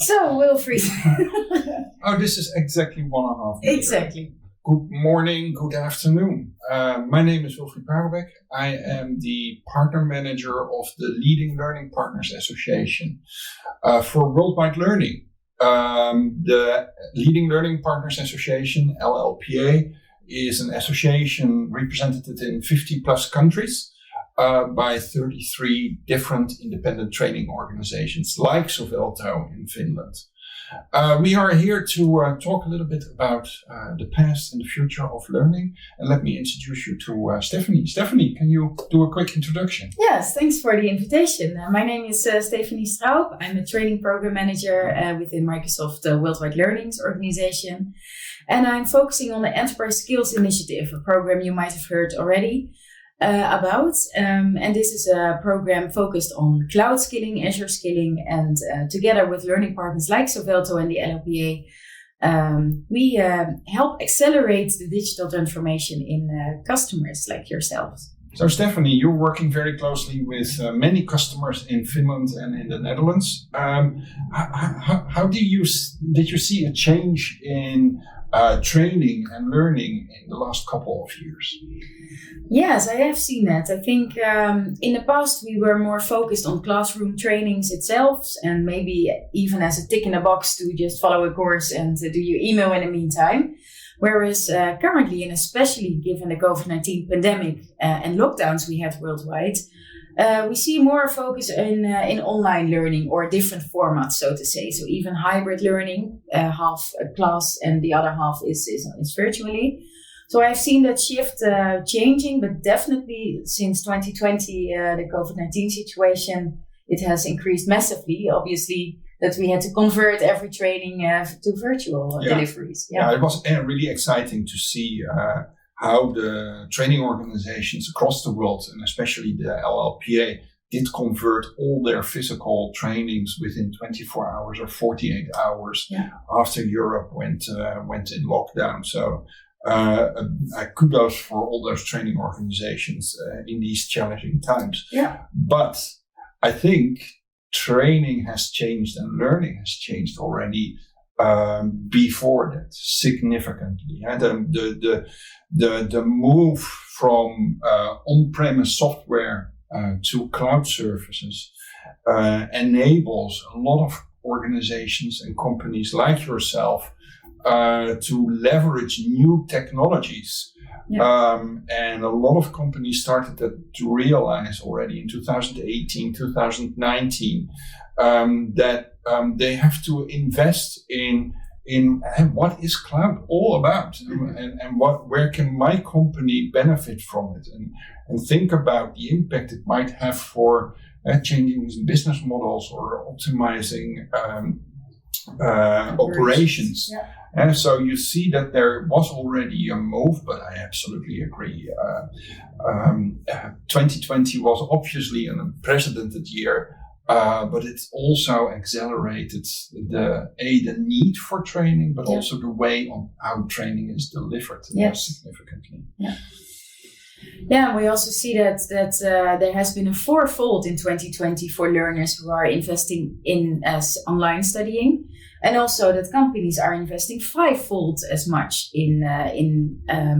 So, Wilfried. Oh, this is exactly 1.5 minutes. Exactly. Good morning, good afternoon. My name is Wilfried Paroubek. I am the partner manager of the Leading Learning Partners Association for Worldwide Learning. The Leading Learning Partners Association, LLPA, is an association represented in 50 plus countries by 33 different independent training organizations like Sovelto in Finland. We are here to talk a little bit about the past and the future of learning. And let me introduce you to Stephanie. Stephanie, can you do a quick introduction? Yes, thanks for the invitation. My name is Stéphanie Straub. I'm a training program manager within Microsoft Worldwide Learning's organization. And I'm focusing on the Enterprise Skills Initiative, a program you might have heard already about. And this is a program focused on cloud skilling, Azure skilling, and together with learning partners like Sovelto and the LLPA, we help accelerate the digital transformation in customers like yourselves. So Stephanie, you're working very closely with many customers in Finland and in the Netherlands. How did you see a change in training and learning in the last couple of years? Yes, I have seen that. I think in the past we were more focused on classroom trainings itself and maybe even as a tick in a box to just follow a course and do your email in the meantime. Whereas currently, and especially given the COVID-19 pandemic and lockdowns we had worldwide, we see more focus in online learning or different formats, so to say. So even hybrid learning, half a class and the other half is virtually. So I've seen that shift changing, but definitely since 2020, the COVID-19 situation, it has increased massively. Obviously, that we had to convert every training to virtual deliveries. Yeah, it was really exciting to see how the training organizations across the world, and especially the LLPA, did convert all their physical trainings within 24 hours or 48 hours after Europe went in lockdown. So kudos for all those training organizations in these challenging times. Yeah. But I think training has changed and learning has changed already before that significantly. And the move from on-premise software to cloud services enables a lot of organizations and companies like yourself to leverage new technologies. And a lot of companies started to realize already in 2018, 2019, that they have to invest in what is cloud all about, and where can my company benefit from it, and think about the impact it might have for changing business models or optimizing operations. Yeah. And so you see that there was already a move, but I absolutely agree. 2020 was obviously an unprecedented year, but it also accelerated the need for training, but also the way on how training is delivered significantly. Yeah. Yeah, we also see that there has been a fourfold in 2020 for learners who are investing in online studying, and also that companies are investing fivefold as much in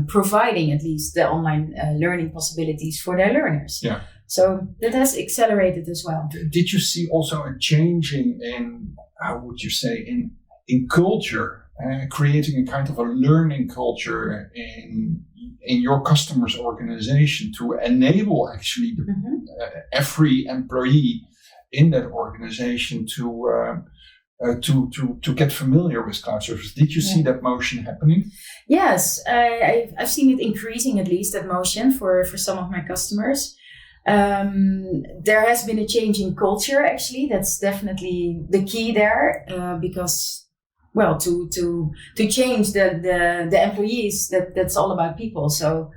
providing at least the online learning possibilities for their learners. Yeah. So that has accelerated as well. Did you see also a changing in, how would you say, in culture, creating a kind of a learning culture in your customer's organization to enable actually every employee in that organization to get familiar with cloud services? Did you see that motion happening? Yes, I've seen it increasing, at least that motion for some of my customers. There has been a change in culture, actually. That's definitely the key there, because to change the employees, that's all about people. So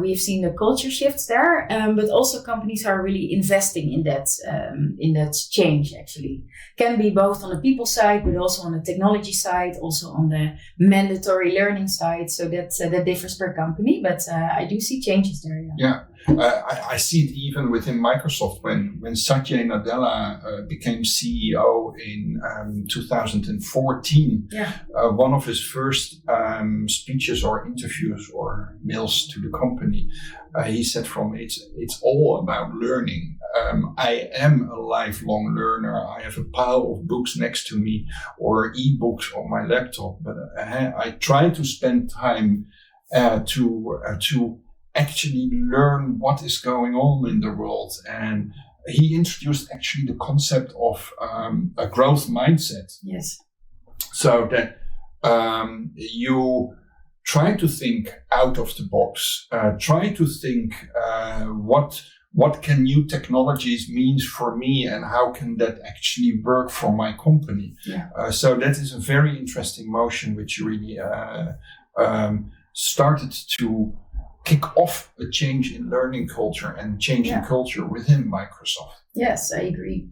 we've seen the culture shifts there, but also companies are really investing in that change. Actually, can be both on the people side, but also on the technology side, also on the mandatory learning side. So that differs per company, but I do see changes there. Yeah. I see it even within Microsoft when Satya Nadella became CEO in 2014. One of his first speeches or interviews or mails to the company, he said, it's all about learning. I am a lifelong learner. I have a pile of books next to me or e-books on my laptop, but I try to spend time to actually learn what is going on in the world. And he introduced actually the concept of a growth mindset. Yes. So that you try to think out of the box, try to think what can new technologies mean for me and how can that actually work for my company. So that is a very interesting motion which really started to kick off a change in learning culture and change in culture within Microsoft. Yes, I agree.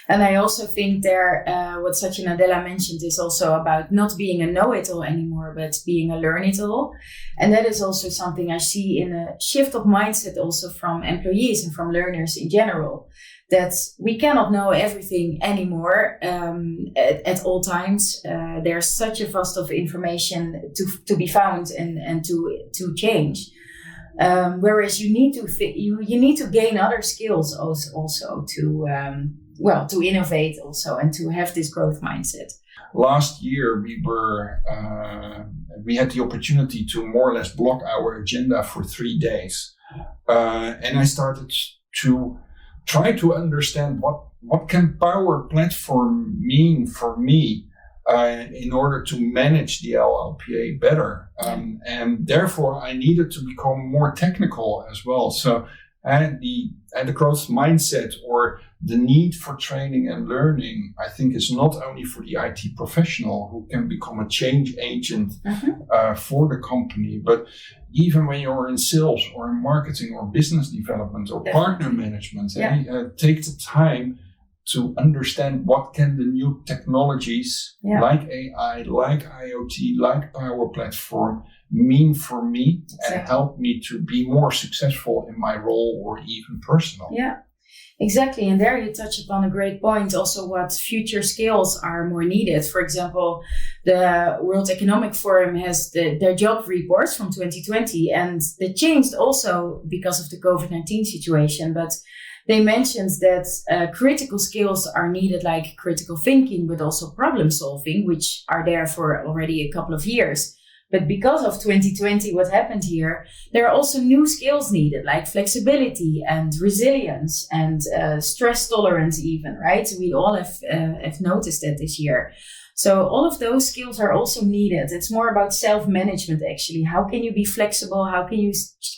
And I also think what Satya Nadella mentioned is also about not being a know-it-all anymore, but being a learn-it-all. And that is also something I see in a shift of mindset also from employees and from learners in general, that we cannot know everything anymore at all times. There's such a vast of information to be found and to change. Whereas you need to you need to gain other skills also to innovate also and to have this growth mindset. Last year we had the opportunity to more or less block our agenda for 3 days, and I started to try to understand what can Power Platform mean for me in order to manage the LLPA better. And therefore I needed to become more technical as well. So the growth mindset or the need for training and learning, I think, is not only for the IT professional who can become a change agent for the company, but even when you're in sales or in marketing or business development or partner management, take the time to understand what can the new technologies like AI, like IoT, like Power Platform mean for me and help me to be more successful in my role or even personal. Yeah, exactly. And there you touch upon a great point. Also, what future skills are more needed. For example, the World Economic Forum has their job reports from 2020, and they changed also because of the COVID-19 situation. But they mentioned that critical skills are needed, like critical thinking, but also problem solving, which are there for already a couple of years. But because of 2020, what happened here, there are also new skills needed, like flexibility and resilience and stress tolerance even, right? We all have noticed that this year. So all of those skills are also needed. It's more about self-management, actually. How can you be flexible? How can you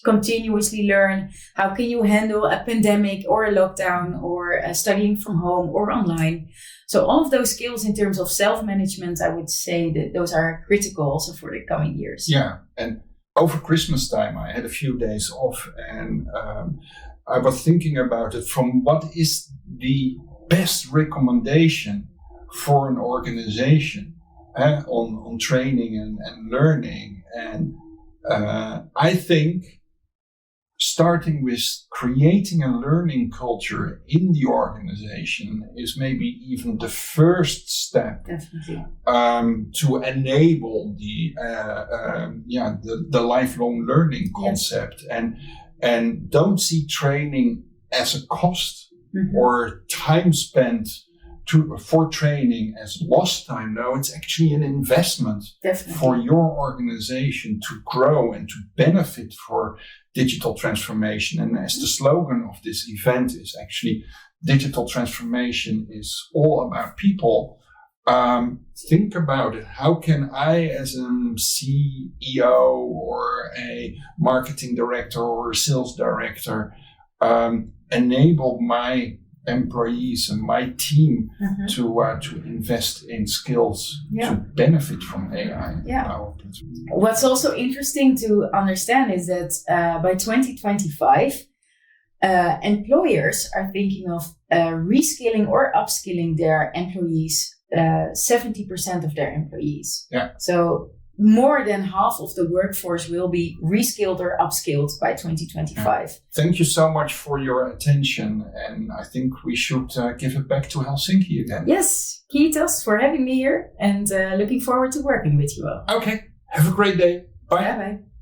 continuously learn? How can you handle a pandemic or a lockdown or studying from home or online? So all of those skills in terms of self-management, I would say that those are critical also for the coming years. Yeah, and over Christmas time, I had a few days off and I was thinking about it from what is the best recommendation for an organization on training and learning. And I think starting with creating a learning culture in the organization is maybe even the first step. Definitely. To enable the lifelong learning concept. And don't see training as a cost or time spent for training as lost time. No, it's actually an investment for your organization to grow and to benefit for digital transformation. And as the slogan of this event is actually, digital transformation is all about people. Think about it. How can I, as a CEO or a marketing director or a sales director, enable my employees and my team to invest in skills to benefit from AI? What's also interesting to understand is that by 2025, employers are thinking of reskilling or upskilling their employees, 70% of their employees. Yeah. So more than half of the workforce will be reskilled or upskilled by 2025. Thank you so much for your attention. And I think we should give it back to Helsinki again. Yes, Kiitos for having me here and looking forward to working with you all. Okay. Have a great day. Bye. Bye-bye.